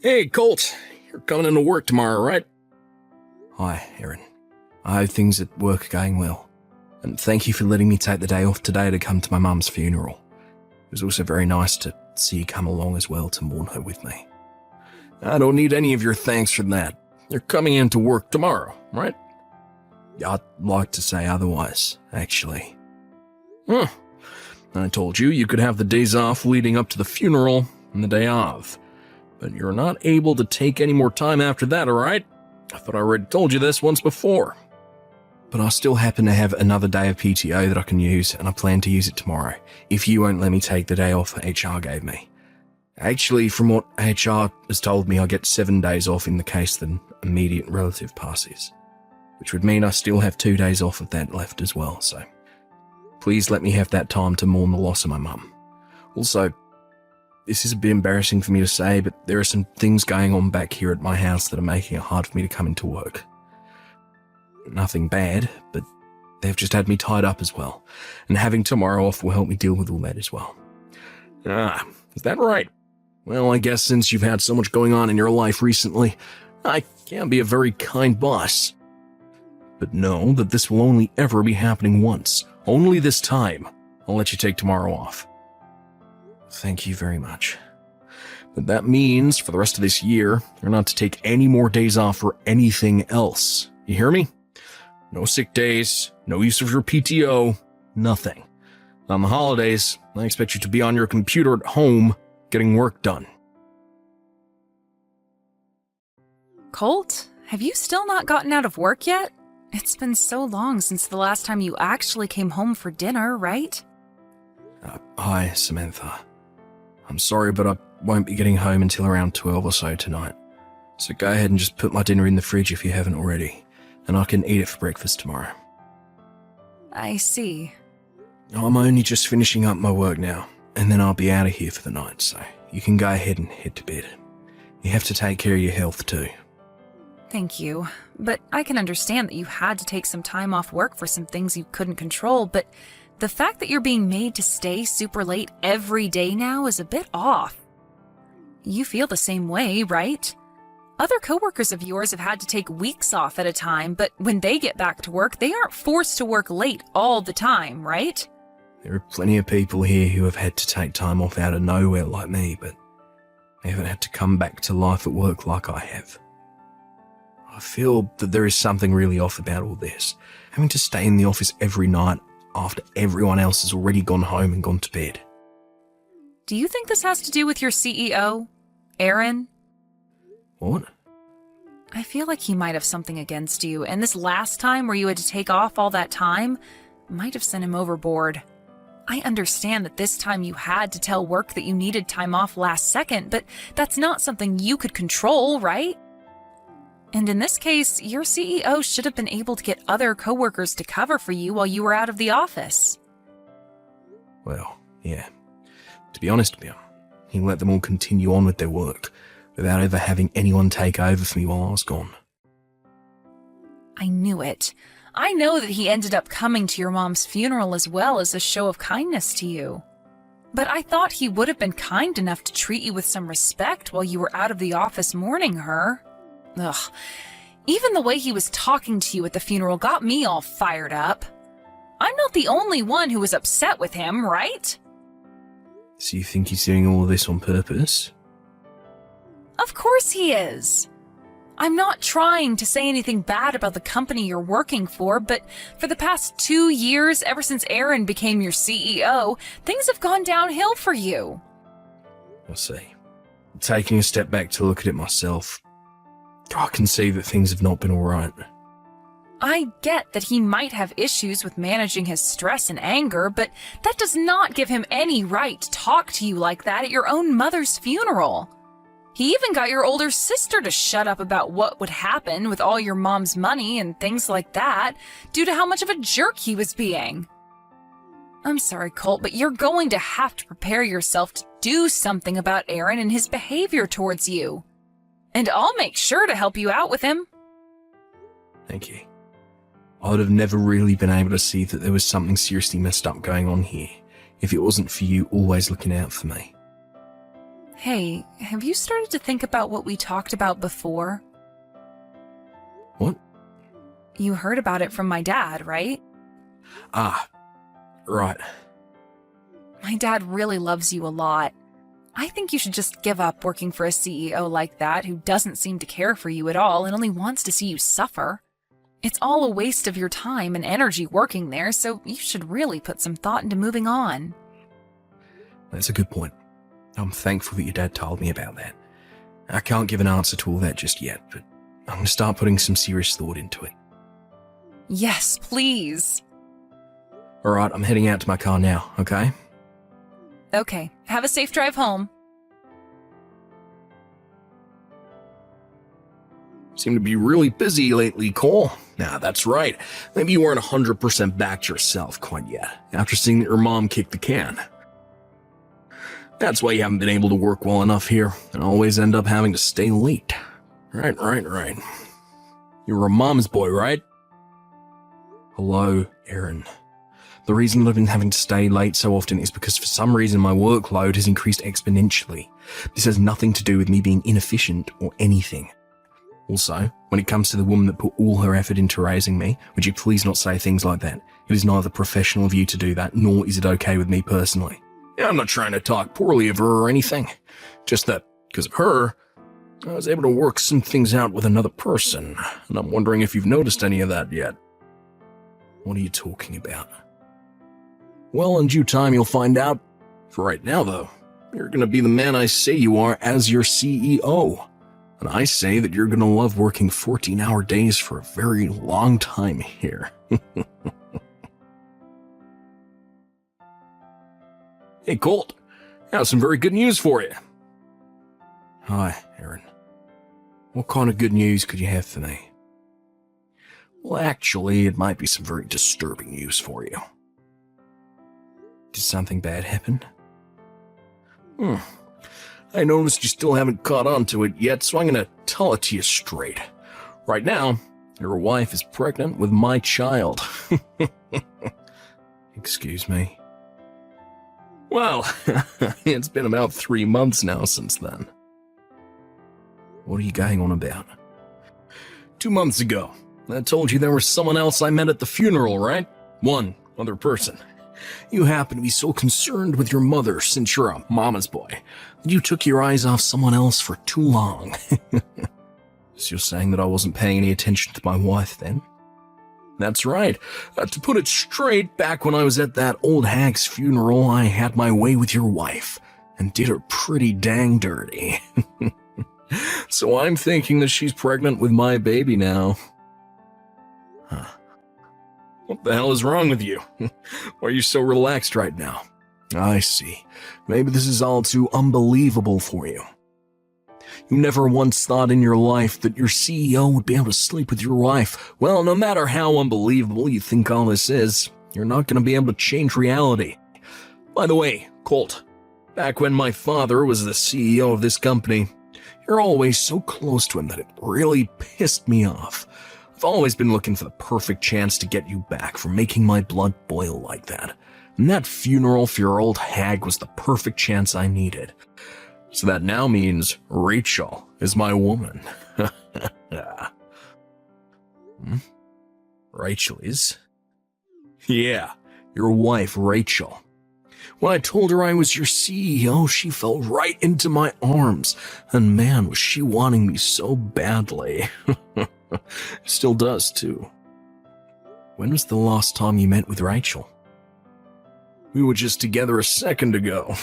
Hey, Colt. You're coming into work tomorrow, right? Hi, Aaron. I hope things at work are going well. And thank you for letting me take the day off today to come to my mum's funeral. It was also very nice to see you come along as well to mourn her with me. I don't need any of your thanks for that. You're coming into work tomorrow, right? I'd like to say otherwise, actually. I told you could have the days off leading up to the funeral and the day of. But you're not able to take any more time after that, alright? I thought I already told you this once before. But I still happen to have another day of PTO that I can use, and I plan to use it tomorrow, if you won't let me take the day off that HR gave me. Actually, from what HR has told me, I get 7 days off in the case that an immediate relative passes, which would mean I still have 2 days off of that left as well, so please let me have that time to mourn the loss of my mum. Also, this is a bit embarrassing for me to say, but there are some things going on back here at my house that are making it hard for me to come into work. Nothing bad, but they've just had me tied up as well, and having tomorrow off will help me deal with all that as well. Is that right? Well, I guess since you've had so much going on in your life recently, I can be a very kind boss. But know that this will only ever be happening once. Only this time. I'll let you take tomorrow off. Thank you very much. But that means, for the rest of this year, you're not to take any more days off for anything else. You hear me? No sick days, no use of your PTO, nothing. On the holidays, I expect you to be on your computer at home, getting work done. Colt, have you still not gotten out of work yet? It's been so long since the last time you actually came home for dinner, right? Hi, Samantha. I'm sorry, but I won't be getting home until around 12 or so tonight. So go ahead and just put my dinner in the fridge if you haven't already, and I can eat it for breakfast tomorrow. I see. I'm only just finishing up my work now, and then I'll be out of here for the night, so you can go ahead and head to bed. You have to take care of your health too. Thank you, but I can understand that you had to take some time off work for some things you couldn't control, but the fact that you're being made to stay super late every day now is a bit off. You feel the same way, right? Other coworkers of yours have had to take weeks off at a time, but when they get back to work, they aren't forced to work late all the time, right? There are plenty of people here who have had to take time off out of nowhere like me, but they haven't had to come back to life at work like I have. I feel that there is something really off about all this, having to stay in the office every night after everyone else has already gone home and gone to bed. Do you think this has to do with your CEO, Aaron? What? I feel like he might have something against you, and this last time where you had to take off all that time might have sent him overboard. I understand that this time you had to tell work that you needed time off last second, but that's not something you could control, right? And in this case, your CEO should have been able to get other coworkers to cover for you while you were out of the office. Well, yeah. To be honest with you, he let them all continue on with their work without ever having anyone take over for me while I was gone. I knew it. I know that he ended up coming to your mom's funeral as well as a show of kindness to you. But I thought he would have been kind enough to treat you with some respect while you were out of the office mourning her. Ugh. Even the way he was talking to you at the funeral got me all fired up. I'm not the only one who was upset with him, right? So you think he's doing all of this on purpose? Of course he is. I'm not trying to say anything bad about the company you're working for, but for the past 2 years, ever since Aaron became your CEO, things have gone downhill for you. I see. Taking a step back to look at it myself, I can see that things have not been alright. I get that he might have issues with managing his stress and anger, but that does not give him any right to talk to you like that at your own mother's funeral. He even got your older sister to shut up about what would happen with all your mom's money and things like that, due to how much of a jerk he was being. I'm sorry, Colt, but you're going to have to prepare yourself to do something about Aaron and his behavior towards you. And I'll make sure to help you out with him. Thank you. I would have never really been able to see that there was something seriously messed up going on here if it wasn't for you always looking out for me. Hey, have you started to think about what we talked about before? What? You heard about it from my dad, right? Ah, right. My dad really loves you a lot. I think you should just give up working for a CEO like that who doesn't seem to care for you at all and only wants to see you suffer. It's all a waste of your time and energy working there, so you should really put some thought into moving on. That's a good point. I'm thankful that your dad told me about that. I can't give an answer to all that just yet, but I'm going to start putting some serious thought into it. Yes, please. All right, I'm heading out to my car now, okay? Okay, have a safe drive home. Seem to be really busy lately, Cole. Nah, that's right. Maybe you weren't 100% back to yourself quite yet, after seeing that your mom kicked the can. That's why you haven't been able to work well enough here, and always end up having to stay late. Right. You're a mom's boy, right? Hello, Aaron. The reason that I've been having to stay late so often is because for some reason my workload has increased exponentially. This has nothing to do with me being inefficient or anything. Also, when it comes to the woman that put all her effort into raising me, would you please not say things like that? It is neither professional of you to do that, nor is it okay with me personally. Yeah, I'm not trying to talk poorly of her or anything. Just that, because of her, I was able to work some things out with another person, and I'm wondering if you've noticed any of that yet. What are you talking about? Well, in due time you'll find out. For right now, though, you're going to be the man I say you are as your CEO. And I say that you're going to love working 14-hour days for a very long time here. Hey, Colt, I have some very good news for you. Hi, Aaron. What kind of good news could you have for me? Well, actually, it might be some very disturbing news for you. Did something bad happen? I noticed you still haven't caught on to it yet, so I'm going to tell it to you straight. Right now, your wife is pregnant with my child. Excuse me? Well, it's been about 3 months now since then. What are you going on about? 2 months ago, I told you there was someone else I met at the funeral, right? One other person. You happen to be so concerned with your mother since you're a mama's boy that you took your eyes off someone else for too long. So you're saying that I wasn't paying any attention to my wife then? That's right. To put it straight, back when I was at that old hag's funeral, I had my way with your wife and did her pretty dang dirty. So I'm thinking that she's pregnant with my baby now. Huh. What the hell is wrong with you? Why are you so relaxed right now? I see. Maybe this is all too unbelievable for you. You never once thought in your life that your CEO would be able to sleep with your wife. Well, no matter how unbelievable you think all this is, you're not going to be able to change reality. By the way, Colt, back when my father was the CEO of this company, you're always so close to him that it really pissed me off. I've always been looking for the perfect chance to get you back for making my blood boil like that. And that funeral for your old hag was the perfect chance I needed. So that now means Rachel is my woman. Rachel is? Yeah, your wife, Rachel. When I told her I was your CEO, she fell right into my arms. And man, was she wanting me so badly. Still does, too. When was the last time you met with Rachel? We were just together a second ago.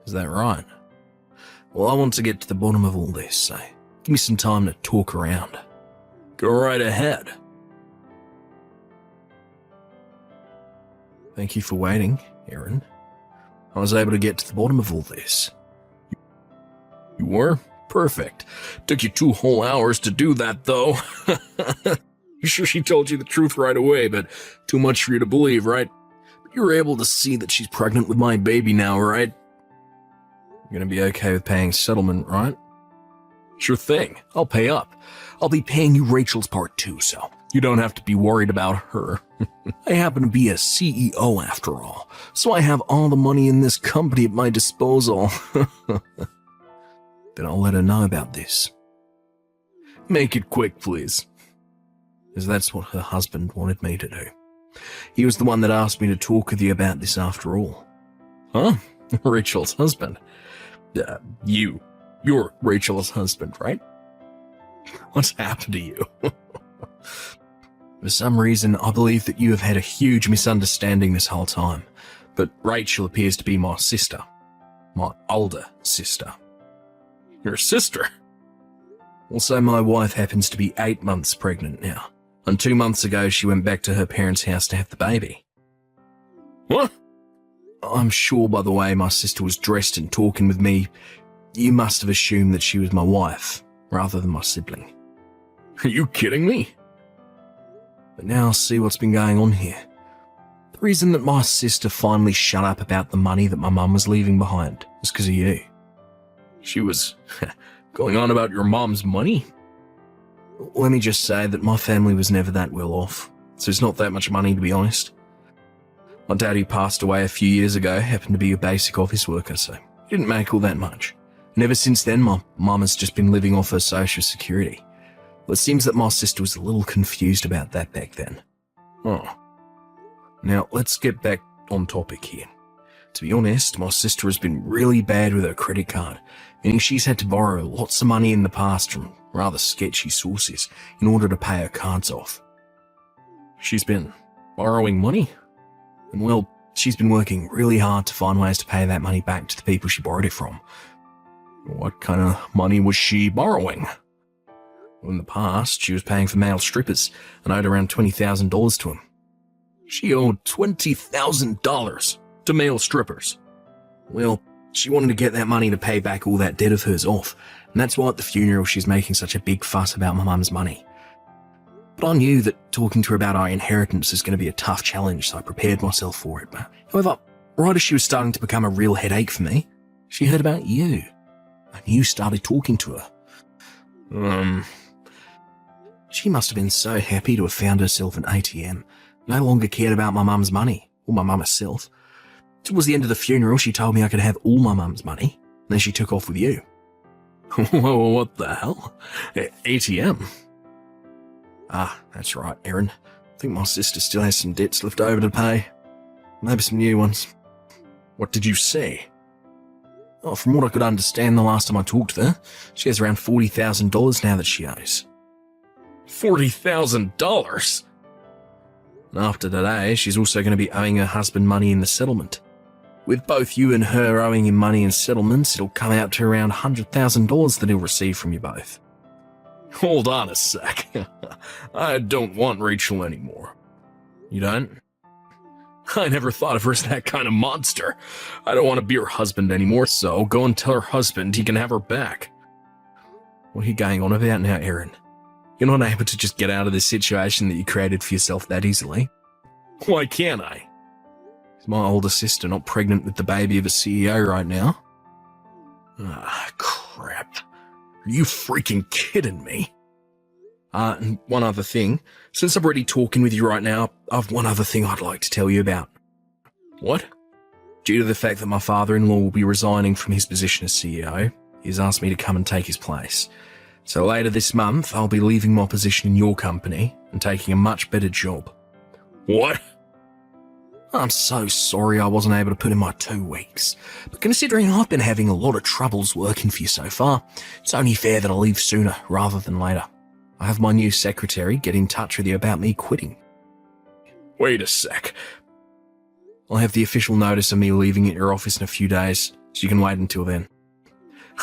Is that right? Well, I want to get to the bottom of all this, so give me some time to talk around. Go right ahead. Thank you for waiting, Aaron. I was able to get to the bottom of all this. You were? Perfect. Took you 2 whole hours to do that, though. You sure she told you the truth right away, but too much for you to believe, right? But you were able to see that she's pregnant with my baby now, right? You're gonna be okay with paying settlement, right? Sure thing. I'll pay up. I'll be paying you Rachel's part too, so you don't have to be worried about her. I happen to be a CEO after all, so I have all the money in this company at my disposal. Then I'll let her know about this. Make it quick, please. As that's what her husband wanted me to do. He was the one that asked me to talk with you about this after all. Huh? Rachel's husband? You're Rachel's husband, right? What's happened to you? For some reason, I believe that you have had a huge misunderstanding this whole time, but Rachel appears to be my sister. My older sister. Your sister? Also, my wife happens to be 8 months pregnant now, and 2 months ago she went back to her parents' house to have the baby. What? I'm sure by the way my sister was dressed and talking with me, you must have assumed that she was my wife, rather than my sibling. Are you kidding me? But now I'll see what's been going on here. The reason that my sister finally shut up about the money that my mum was leaving behind was because of you. She was going on about your mom's money? Let me just say that my family was never that well off, so it's not that much money to be honest. My dad, who passed away a few years ago, happened to be a basic office worker, so he didn't make all that much. And ever since then, my mum has just been living off her social security. Well, it seems that my sister was a little confused about that back then. Oh. Now, let's get back on topic here. To be honest, my sister has been really bad with her credit card, meaning she's had to borrow lots of money in the past from rather sketchy sources in order to pay her cards off. She's been borrowing money? And well, she's been working really hard to find ways to pay that money back to the people she borrowed it from. What kind of money was she borrowing? In the past, she was paying for male strippers and owed around $20,000 to them. She owed $20,000 to male strippers. Well, she wanted to get that money to pay back all that debt of hers off, and that's why at the funeral she's making such a big fuss about my mum's money. But I knew that talking to her about our inheritance is going to be a tough challenge, so I prepared myself for it. However, right as she was starting to become a real headache for me, she heard about you, and you started talking to her. She must have been so happy to have found herself an ATM, no longer cared about my mum's money, or my mum herself. Towards the end of the funeral, she told me I could have all my mum's money, and then she took off with you. Whoa, what the hell? ATM? Ah, that's right, Erin. I think my sister still has some debts left over to pay. Maybe some new ones. What did you say? Oh, from what I could understand the last time I talked to her, she has around $40,000 now that she owes. $40,000? And after today, she's also going to be owing her husband money in the settlement. With both you and her owing him money in settlements, it'll come out to around $100,000 that he'll receive from you both. Hold on a sec. I don't want Rachel anymore. You don't? I never thought of her as that kind of monster. I don't want to be her husband anymore, so go and tell her husband he can have her back. What are you going on about now, Erin? You're not able to just get out of this situation that you created for yourself that easily. Why can't I? Is my older sister not pregnant with the baby of a CEO right now? Ah, crap. Are you freaking kidding me? And one other thing. Since I'm already talking with you right now, I've one other thing I'd like to tell you about. What? Due to the fact that my father-in-law will be resigning from his position as CEO, he's asked me to come and take his place. So later this month, I'll be leaving my position in your company and taking a much better job. What? I'm so sorry I wasn't able to put in my 2 weeks, but considering I've been having a lot of troubles working for you so far, it's only fair that I leave sooner rather than later. I have my new secretary get in touch with you about me quitting. Wait a sec. I'll have the official notice of me leaving at your office in a few days, so you can wait until then.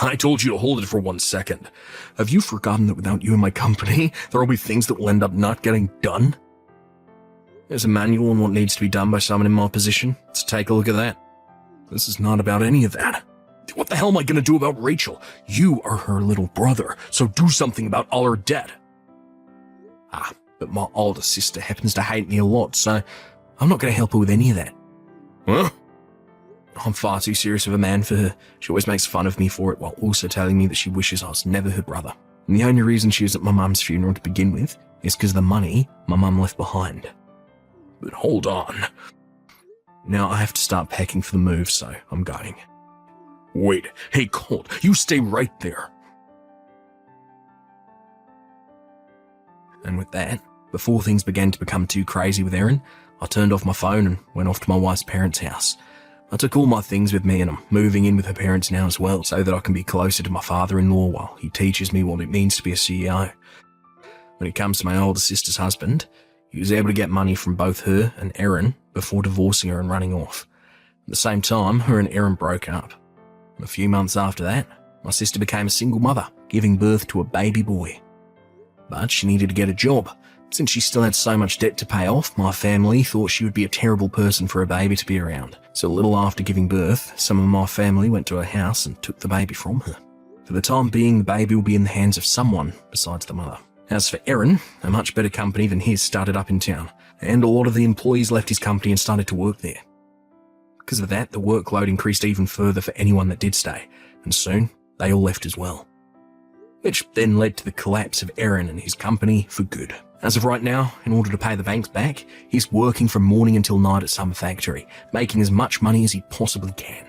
I told you to hold it for 1 second. Have you forgotten that without you in my company, there will be things that will end up not getting done? There's a manual on what needs to be done by someone in my position, so take a look at that. This is not about any of that. What the hell am I going to do about Rachel? You are her little brother, so do something about all her debt. Ah, but my older sister happens to hate me a lot, so I'm not going to help her with any of that. Huh? I'm far too serious of a man for her. She always makes fun of me for it while also telling me that she wishes I was never her brother. And the only reason she was at my mum's funeral to begin with is because of the money my mum left behind. But hold on. Now I have to start packing for the move, so I'm going. Wait, hey Colt, you stay right there. And with that, before things began to become too crazy with Erin, I turned off my phone and went off to my wife's parents' house. I took all my things with me and I'm moving in with her parents now as well so that I can be closer to my father-in-law while he teaches me what it means to be a CEO. When it comes to my older sister's husband, he was able to get money from both her and Erin before divorcing her and running off. At the same time, her and Erin broke up. A few months after that, my sister became a single mother, giving birth to a baby boy. But she needed to get a job. Since she still had so much debt to pay off, my family thought she would be a terrible person for a baby to be around. So a little after giving birth, some of my family went to her house and took the baby from her. For the time being, the baby will be in the hands of someone besides the mother. As for Erin, a much better company than his started up in town, and a lot of the employees left his company and started to work there. Because of that, the workload increased even further for anyone that did stay, and soon they all left as well. Which then led to the collapse of Erin and his company for good. As of right now, in order to pay the banks back, he's working from morning until night at some factory, making as much money as he possibly can.